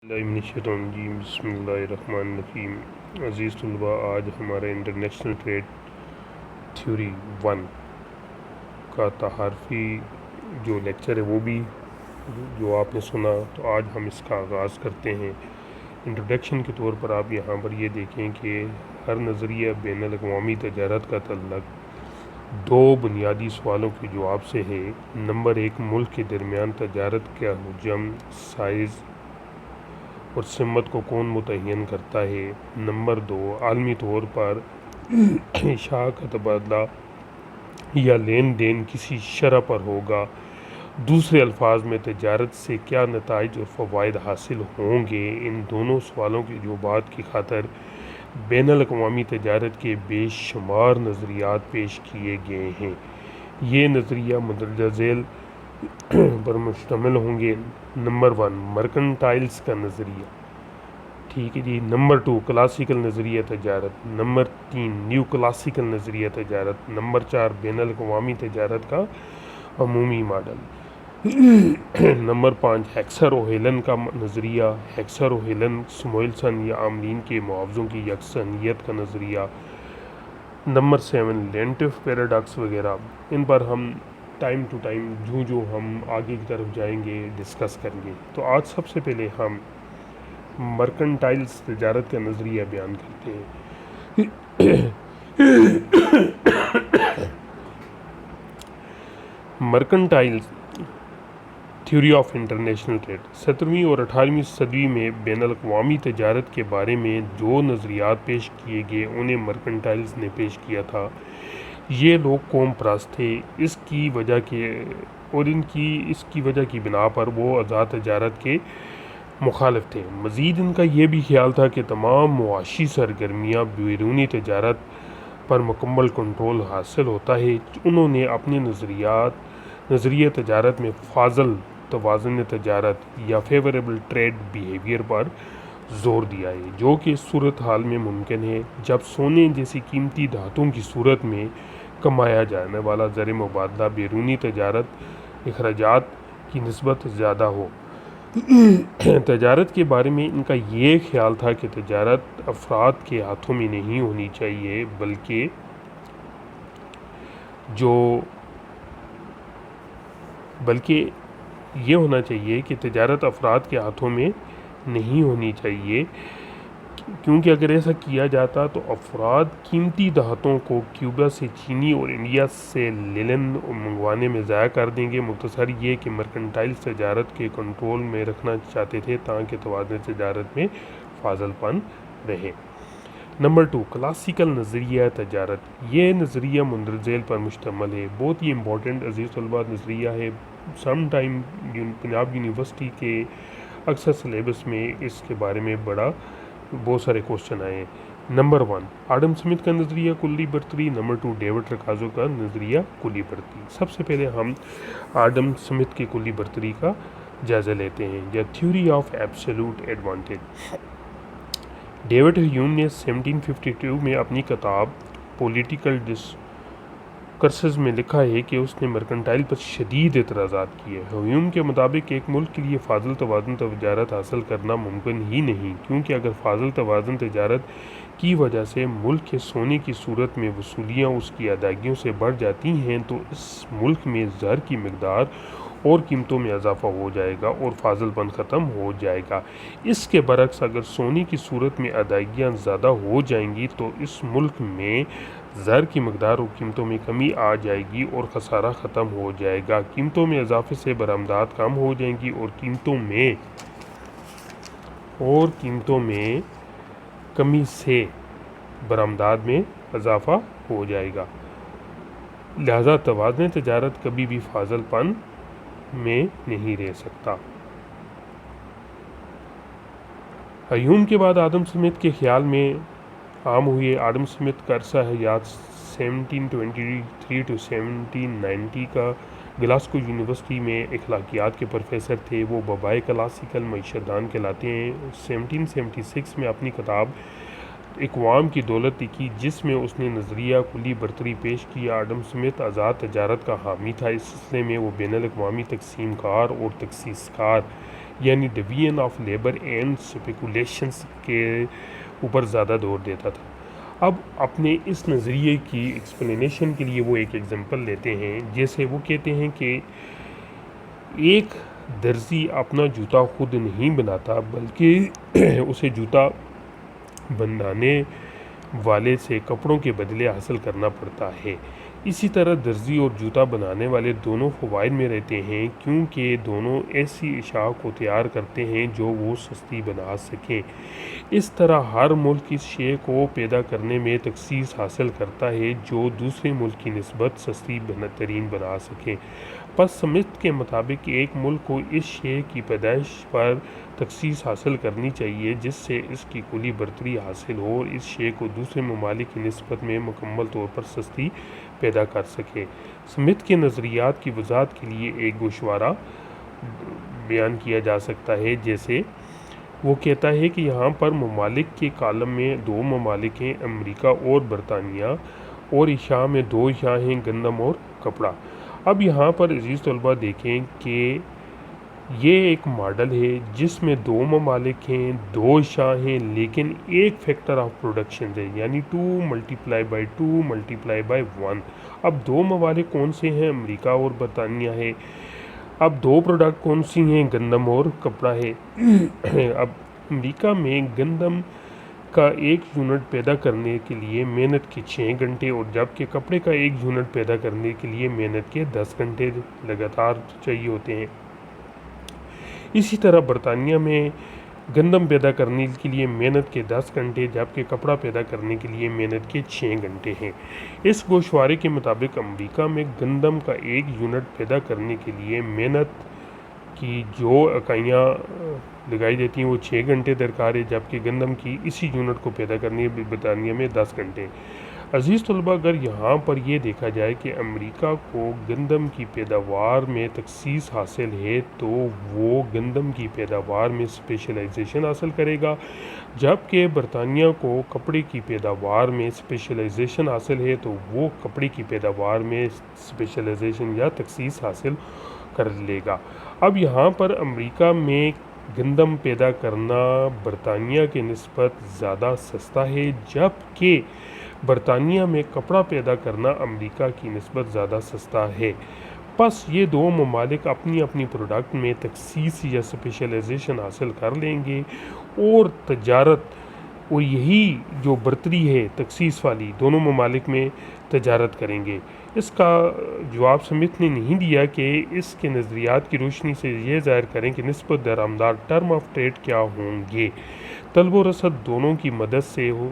اللہ من الشیطان الرجیم بسم اللہ الرحمن الرحیم۔ عزیز طلباء، آج ہمارا انٹرنیشنل ٹریڈ تھیوری 1 کا تعارفی جو لیکچر ہے وہ بھی جو آپ نے سنا، تو آج ہم اس کا آغاز کرتے ہیں۔ انٹروڈکشن کے طور پر آپ یہاں پر یہ دیکھیں کہ ہر نظریہ بین الاقوامی تجارت کا تعلق دو بنیادی سوالوں کے جواب سے ہے۔ نمبر 1، ملک کے درمیان تجارت کا حجم، سائز اور سمت کو کون متعین کرتا ہے۔ نمبر 2، عالمی طور پر اشیاء کا تبادلہ یا لین دین کسی شرح پر ہوگا۔ دوسرے الفاظ میں تجارت سے کیا نتائج اور فوائد حاصل ہوں گے۔ ان دونوں سوالوں کے جوابات کی خاطر بین الاقوامی تجارت کے بے شمار نظریات پیش کیے گئے ہیں۔ یہ نظریہ مندرجہ ذیل پر مشتمل ہوں گے۔ نمبر 1، مرکنٹائلز کا نظریہ، ٹھیک ہے جی۔ نمبر 2، کلاسیکل نظریہ تجارت۔ نمبر 3، نیو کلاسیکل نظریہ تجارت۔ نمبر 4، بین الاقوامی تجارت کا عمومی ماڈل۔ نمبر 5، ہیکسر و ہیلن کا نظریہ، ہیکسر و ہیلن سموئلسن یا عاملین کے معاوضوں کی یکسانیت کا نظریہ۔ نمبر 7، لینٹف پیراڈاکس وغیرہ۔ ان پر ہم ٹائم ٹو ٹائم جو ہم آگے کی طرف جائیں گے ڈسکس کریں گے۔ تو آج سب سے پہلے ہم مرکنٹائلز تجارت کا نظریہ بیان کرتے ہیں۔ مرکنٹائلز تھیوری آف انٹرنیشنل ٹریڈ 17ویں اور 18ویں صدی میں بین الاقوامی تجارت کے بارے میں جو نظریات پیش کیے گئے انہیں مرکنٹائلز نے پیش کیا تھا۔ یہ لوگ قوم پرست تھے، اس کی وجہ کی بنا پر وہ آزاد تجارت کے مخالف تھے۔ مزید ان کا یہ بھی خیال تھا کہ تمام معاشی سرگرمیاں بیرونی تجارت پر مکمل کنٹرول حاصل ہوتا ہے۔ انہوں نے اپنے نظریہ تجارت میں فاضل توازن تجارت یا فیوریبل ٹریڈ بیہیویئر پر زور دیا ہے، جو کہ صورتحال میں ممکن ہے جب سونے جیسی قیمتی دھاتوں کی صورت میں کمایا جانے والا زر مبادلہ بیرونی تجارت اخراجات کی نسبت زیادہ ہو۔ تجارت کے بارے میں ان کا یہ خیال تھا کہ تجارت افراد کے ہاتھوں میں نہیں ہونی چاہیے، بلکہ یہ ہونا چاہیے کہ تجارت افراد کے ہاتھوں میں نہیں ہونی چاہیے، کیونکہ اگر ایسا کیا جاتا تو افراد قیمتی دھاتوں کو کیوبا سے چینی اور انڈیا سے لینن منگوانے میں ضائع کر دیں گے۔ مختصر یہ کہ مرکنٹائلز تجارت کے کنٹرول میں رکھنا چاہتے تھے تاکہ توازن تجارت میں فاضل پن رہے۔ نمبر 2، کلاسیکل نظریہ تجارت۔ یہ نظریہ مندرجہ ذیل پر مشتمل ہے، بہت ہی امپورٹنٹ عزیز طلباء نظریہ ہے۔ سم ٹائم پنجاب یونیورسٹی کے اکثر سلیبس میں اس کے بارے میں بہت سارے کوشچن آئے ہیں۔ نمبر 1، آڈم سمتھ کا نظریہ کلی برتری۔ نمبر 2، ڈیوڈ رکازو کا نظریہ کلی برتری۔ سب سے پہلے ہم آڈم سمتھ کے کلی برتری کا جائزہ لیتے ہیں، یا theory of absolute advantage. David Hume نے 1752 میں اپنی کتاب پولیٹیکل ڈسکرسز میں لکھا ہے کہ اس نے مرکنٹائل پر شدید اعتراضات کیے۔ ہیوم کے مطابق ایک ملک کے لیے فاضل توازن تجارت حاصل کرنا ممکن ہی نہیں، کیونکہ اگر فاضل توازن تجارت کی وجہ سے ملک کے سونے کی صورت میں وصولیاں اس کی ادائیگیوں سے بڑھ جاتی ہیں تو اس ملک میں زر کی مقدار اور قیمتوں میں اضافہ ہو جائے گا اور فاضل پن ختم ہو جائے گا۔ اس کے برعکس اگر سونے کی صورت میں ادائیگیاں زیادہ ہو جائیں گی تو اس ملک میں زر کی مقدار اور قیمتوں میں کمی آ جائے گی اور خسارہ ختم ہو جائے گا۔ قیمتوں میں اضافے سے برآمدات کم ہو جائیں گی اور قیمتوں میں کمی سے برآمدات میں اضافہ ہو جائے گا۔ لہذا توازن تجارت کبھی بھی فاضل پن میں نہیں رہ سکتا۔ ہیوم کے بعد آڈم سمتھ کے خیال میں عام ہوئے۔ آڈم سمتھ کا عرصہ حیات 1723 to 1790 کا گلاسکو یونیورسٹی میں اخلاقیات کے پروفیسر تھے۔ وہ بابائے کلاسیکل معیشت دان کہلاتے ہیں۔ 1776 میں اپنی کتاب اقوام کی دولت لکھی، جس میں اس نے نظریہ کلی برتری پیش کیا۔ آڈم سمتھ آزاد تجارت کا حامی تھا، اس سلسلے میں وہ بین الاقوامی تقسیم کار اور تخصیص کار یعنی division of labour and speculations کے اوپر زیادہ زور دیتا تھا۔ اب اپنے اس نظریے کی ایکسپلینیشن کے لیے وہ ایک ایگزامپل لیتے ہیں، جیسے وہ کہتے ہیں کہ ایک درزی اپنا جوتا خود نہیں بناتا بلکہ اسے جوتا بنانے والے سے کپڑوں کے بدلے حاصل کرنا پڑتا ہے۔ اسی طرح درزی اور جوتا بنانے والے دونوں فوائد میں رہتے ہیں، کیونکہ دونوں ایسی اشیاء کو تیار کرتے ہیں جو وہ سستی بنا سکیں۔ اس طرح ہر ملک اس شے کو پیدا کرنے میں تخصیص حاصل کرتا ہے جو دوسرے ملک کی نسبت سستی ترین بنا سکے۔ پس سمتھ کے مطابق ایک ملک کو اس شے کی پیدائش پر تخصیص حاصل کرنی چاہیے جس سے اس کی کلی برتری حاصل ہو اور اس شے کو دوسرے ممالک کی نسبت میں مکمل طور پر سستی پیدا کر سکے۔ سمتھ کے نظریات کی وضاحت کے لیے ایک گوشوارہ بیان کیا جا سکتا ہے، جیسے وہ کہتا ہے کہ یہاں پر ممالک کے کالم میں دو ممالک ہیں، امریکہ اور برطانیہ، اور اشیاء میں دو اشیاء ہیں، گندم اور کپڑا۔ اب یہاں پر عزیز طلبہ دیکھیں کہ یہ ایک ماڈل ہے جس میں دو ممالک ہیں، دو اشیاء ہیں، لیکن ایک فیکٹر آف پروڈکشن ہے، یعنی 2 × 2 × 1۔ اب دو ممالک کون سے ہیں؟ امریکہ اور برطانیہ ہے۔ اب دو پروڈکٹ کون سی ہیں؟ گندم اور کپڑا ہے۔ اب امریکہ میں گندم کا 1 یونٹ پیدا کرنے کے لیے محنت کے 6 گھنٹے اور جبکہ کپڑے کا 1 یونٹ پیدا کرنے کے لیے محنت کے 10 گھنٹے لگاتار چاہیے ہوتے ہیں۔ اسی طرح برطانیہ میں گندم پیدا کرنے کے لیے محنت کے 10 گھنٹے جبکہ کپڑا پیدا کرنے کے لیے محنت کے 6 گھنٹے ہیں۔ اس گوشوارے کے مطابق امریکہ میں گندم کا 1 یونٹ پیدا کرنے کے لیے محنت کی جو اکائیاں لگائی دیتی ہیں وہ 6 گھنٹے درکار ہے، جبکہ گندم کی اسی یونٹ کو پیدا کرنے برطانیہ میں 10 گھنٹے۔ عزیز طلبہ، اگر یہاں پر یہ دیکھا جائے کہ امریکہ کو گندم کی پیداوار میں تخصیص حاصل ہے تو وہ گندم کی پیداوار میں اسپیشلائزیشن حاصل کرے گا، جبکہ برطانیہ کو کپڑے کی پیداوار میں اسپیشلائزیشن حاصل ہے تو وہ کپڑے کی پیداوار میں اسپیشلائزیشن یا تخصیص حاصل کر لے گا۔ اب یہاں پر امریکہ میں گندم پیدا کرنا برطانیہ کے نسبت زیادہ سستا ہے، جبکہ برطانیہ میں کپڑا پیدا کرنا امریکہ کی نسبت زیادہ سستا ہے۔ پس یہ دو ممالک اپنی اپنی پروڈکٹ میں تخصیص یا اسپیشلائزیشن حاصل کر لیں گے اور تجارت، اور یہی جو برتری ہے تخصیص والی، دونوں ممالک میں تجارت کریں گے۔ اس کا جواب سمتھ نے نہیں دیا کہ اس کے نظریات کی روشنی سے یہ ظاہر کریں کہ نسبت درآمدات ٹرم آف ٹریڈ کیا ہوں گے۔ طلب و رسد دونوں کی مدد سے ہو،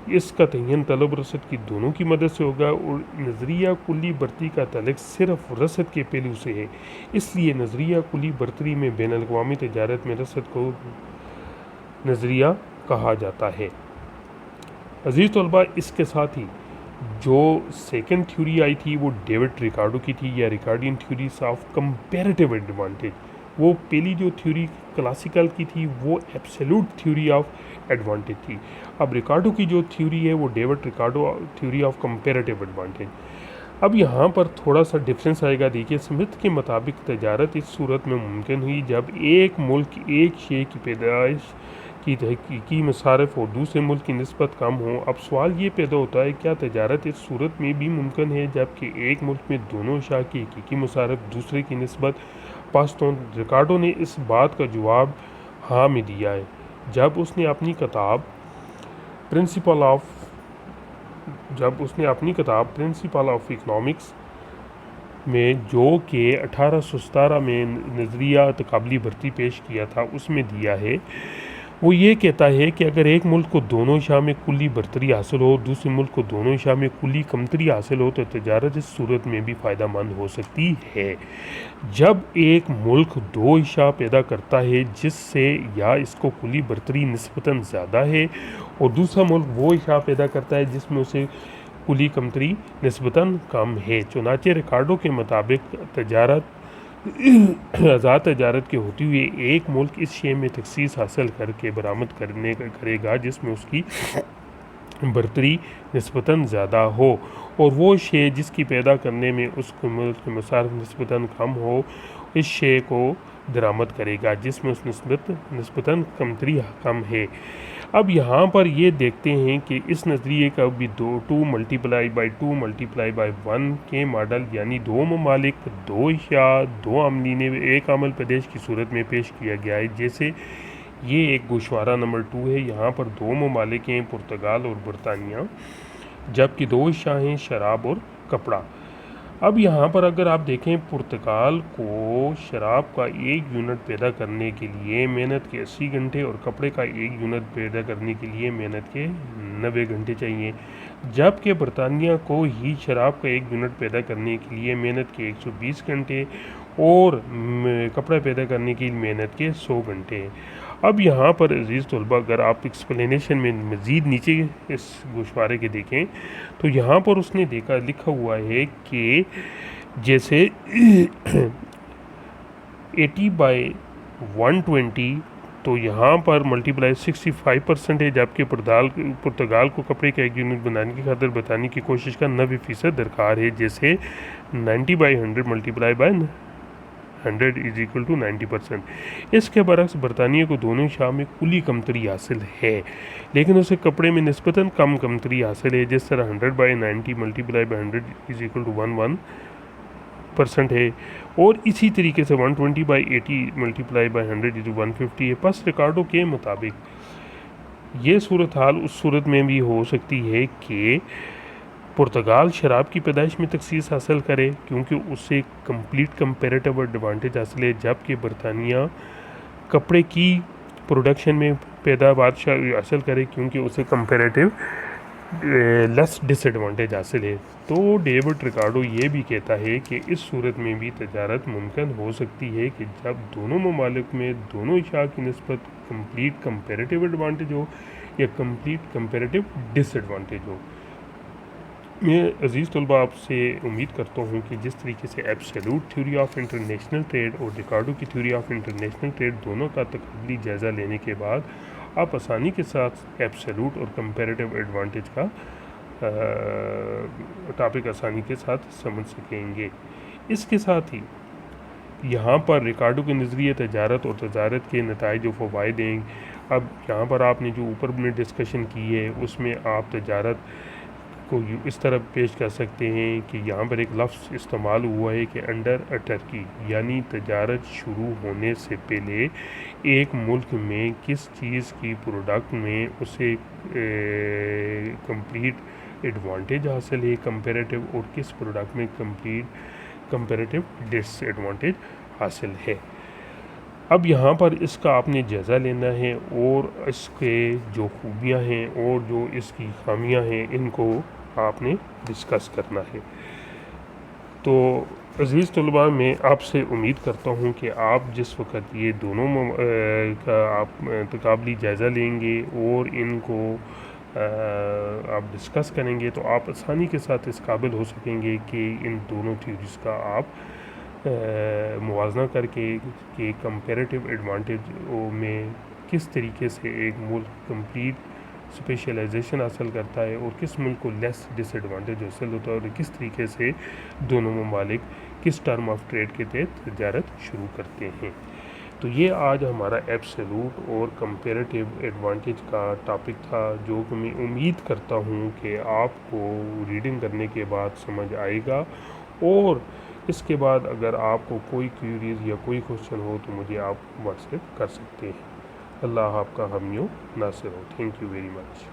اس کا تعین طلب و رسد کی دونوں کی مدد سے ہوگا، اور نظریہ کلی برتری کا تعلق صرف رسد کے پہلو سے ہے، اس لیے نظریہ کلی برتری میں بین الاقوامی تجارت میں رسد کو نظریہ کہا جاتا ہے۔ عزیز طلبہ، اس کے ساتھ ہی جو سیکنڈ تھیوری آئی تھی وہ ڈیوڈ ریکارڈو کی تھی، یا ریکارڈین تھیوریز آف کمپیریٹیو ایڈوانٹیج۔ وہ پہلی جو تھیوری کلاسیکل کی تھی وہ ایبسولوٹ تھیوری آف ایڈوانٹیج تھی۔ اب ریکارڈو کی جو تھیوری ہے وہ David Ricardo theory of comparative advantage. اب یہاں پر تھوڑا سا ڈفرینس آئے گا۔ دیکھیے، سمتھ کے مطابق تجارت اس صورت میں ممکن ہوئی جب ایک ملک ایک شے کی پیدائش کی تحقیقی مصارف اور دوسرے ملک کی نسبت کم ہوں۔ اب سوال یہ پیدا ہوتا ہے، کیا تجارت اس صورت میں بھی ممکن ہے جبکہ ایک ملک میں دونوں اشیاء کی حقیقی مصارف دوسرے کی نسبت پست ہوں؟ ریکارڈو نے اس بات کا جواب ہاں میں دیا ہے، جب اس نے اپنی کتاب پرنسپل آف اکنامکس میں، جو کہ 1817 میں نظریہ تقابلی برتری پیش کیا تھا، اس میں دیا ہے۔ وہ یہ کہتا ہے کہ اگر ایک ملک کو دونوں اشیاء میں کلی برتری حاصل ہو اور دوسرے ملک کو دونوں اشیاء میں کلی کمتری حاصل ہو تو تجارت اس صورت میں بھی فائدہ مند ہو سکتی ہے۔ جب ایک ملک دو اشیاء پیدا کرتا ہے جس سے یا اس کو کلی برتری نسبتاً زیادہ ہے اور دوسرا ملک وہ اشیاء پیدا کرتا ہے جس میں اسے کلی کمتری نسبتاً کم ہے۔ چنانچہ ریکارڈو کے مطابق تجارت آزاد تجارت کے ہوتے ہوئے ایک ملک اس شے میں تخصیص حاصل کر کے برآمد کرے گا جس میں اس کی برتری نسبتاً زیادہ ہو، اور وہ شے جس کی پیدا کرنے میں اس کو ملک کے مصارف نسبتاً کم ہو، اس شے کو درآمد کرے گا جس میں اس نسبتاً کمتری کم ہے۔ اب یہاں پر یہ دیکھتے ہیں کہ اس نظریے کا بھی 2 × 1 کے ماڈل یعنی 2 ممالک 2 اشیاء 2 عاملین 1 عامل پیدائش کی صورت میں پیش کیا گیا ہے۔ جیسے یہ ایک گوشوارہ نمبر 2 ہے، یہاں پر 2 ممالک ہیں، پرتگال اور برطانیہ، جبکہ 2 اشیاء ہیں، شراب اور کپڑا۔ اب یہاں پر اگر آپ دیکھیں پرتگال کو شراب کا 1 یونٹ پیدا کرنے کے لیے محنت کے 80 گھنٹے اور کپڑے کا 1 یونٹ پیدا کرنے کے لیے محنت کے 90 گھنٹے چاہیے، جبکہ برطانیہ کو ہی شراب کا 1 یونٹ پیدا کرنے کے لیے محنت کے 120 گھنٹے اور کپڑا پیدا کرنے کی محنت کے 100 گھنٹے ہیں۔ اب یہاں پر عزیز طلبہ اگر آپ ایکسپلینیشن میں مزید نیچے اس گوشوارے کے دیکھیں تو یہاں پر اس نے لکھا ہوا ہے کہ جیسے 80/120 تو یہاں پر ملٹیپلائی 65% ہے، جبکہ پرتگال کو کپڑے کا 1 یونٹ بنانے کی خاطر بتانے کی کوشش کا 90% درکار ہے، جیسے 90/100 ملٹیپلائی بائی 100 = 90%۔ اس کے برعکس برطانیہ کو دونوں اشیاء میں کلی کمتری حاصل ہے، لیکن اسے کپڑے میں نسبتاً کم کمتری حاصل ہے، جس طرح 100/90 ملٹیپلائی بائی 100 = 11% ہے، اور اسی طریقے سے 120/80 ملٹیپلائی بائی 100 = 150 ہے۔ پس ریکارڈوں کے مطابق یہ صورتحال اس صورت میں بھی ہو سکتی ہے کہ پرتگال شراب کی پیدائش میں تخصیص حاصل کرے کیونکہ اسے کمپلیٹ کمپیریٹیو ایڈوانٹیج حاصل ہے، جبکہ برطانیہ کپڑے کی پروڈکشن میں پیداوار حاصل کرے کیونکہ اسے کمپیریٹیو لیس ڈس ایڈوانٹیج حاصل ہے۔ تو ڈیوڈ ریکارڈو یہ بھی کہتا ہے کہ اس صورت میں بھی تجارت ممکن ہو سکتی ہے کہ جب دونوں ممالک میں دونوں اشیاء کی نسبت کمپلیٹ کمپیریٹیو ایڈوانٹیج ہو یا کمپلیٹ کمپیریٹیو ڈس ایڈوانٹیج ہو۔ میں عزیز طلبہ آپ سے امید کرتا ہوں کہ جس طریقے سے absolute theory of international trade اور ریکارڈو کی تھیوری آف انٹرنیشنل ٹریڈ دونوں کا تقابلی جائزہ لینے کے بعد آپ آسانی کے ساتھ ایبسلیوٹ اور کمپیریٹیو ایڈوانٹیج کا ٹاپک آسانی کے ساتھ سمجھ سکیں گے۔ اس کے ساتھ ہی یہاں پر ریکارڈو کے نظریے تجارت اور تجارت کے نتائج و فوائد ہیں۔ اب یہاں پر آپ نے جو اوپر میں ڈسکشن کی ہے اس میں آپ تجارت کو اس طرح پیش کر سکتے ہیں کہ یہاں پر ایک لفظ استعمال ہوا ہے کہ انڈر اے ٹرکی، یعنی تجارت شروع ہونے سے پہلے ایک ملک میں کس چیز کی پروڈکٹ میں اسے کمپلیٹ ایڈوانٹیج حاصل ہے کمپیریٹیو، اور کس پروڈکٹ میں کمپیریٹیو ڈس ایڈوانٹیج حاصل ہے۔ اب یہاں پر اس کا آپ نے جائزہ لینا ہے اور اس کے جو خوبیاں ہیں اور جو اس کی خامیاں ہیں ان کو آپ نے ڈسکس کرنا ہے۔ تو عزیز طلباء میں آپ سے امید کرتا ہوں کہ آپ جس وقت یہ دونوں کا آپ تقابلی جائزہ لیں گے اور ان کو آپ ڈسکس کریں گے تو آپ آسانی کے ساتھ اس قابل ہو سکیں گے کہ ان دونوں تھیوریز کا آپ موازنہ کر کے کہ کمپیریٹیو ایڈوانٹیج میں کس طریقے سے ایک ملک کمپلیٹ اسپیشلائزیشن حاصل کرتا ہے اور کس ملک کو لیس ڈس ایڈوانٹیج حاصل ہوتا ہے، اور کس طریقے سے دونوں ممالک کس ٹرم آف ٹریڈ کے تحت تجارت شروع کرتے ہیں۔ تو یہ آج ہمارا ایبسلیوٹ اور کمپیریٹیو ایڈوانٹیج کا ٹاپک تھا، جو کہ میں امید کرتا ہوں کہ آپ کو ریڈنگ کرنے کے بعد سمجھ آئے گا، اور اس کے بعد اگر آپ کو کوئی کیوریز یا کوئی کوشچن ہو تو مجھے آپ واٹس ایپ کر سکتے ہیں۔ اللہ آپ کا حامی و ناصر ہو۔ Thank you very much.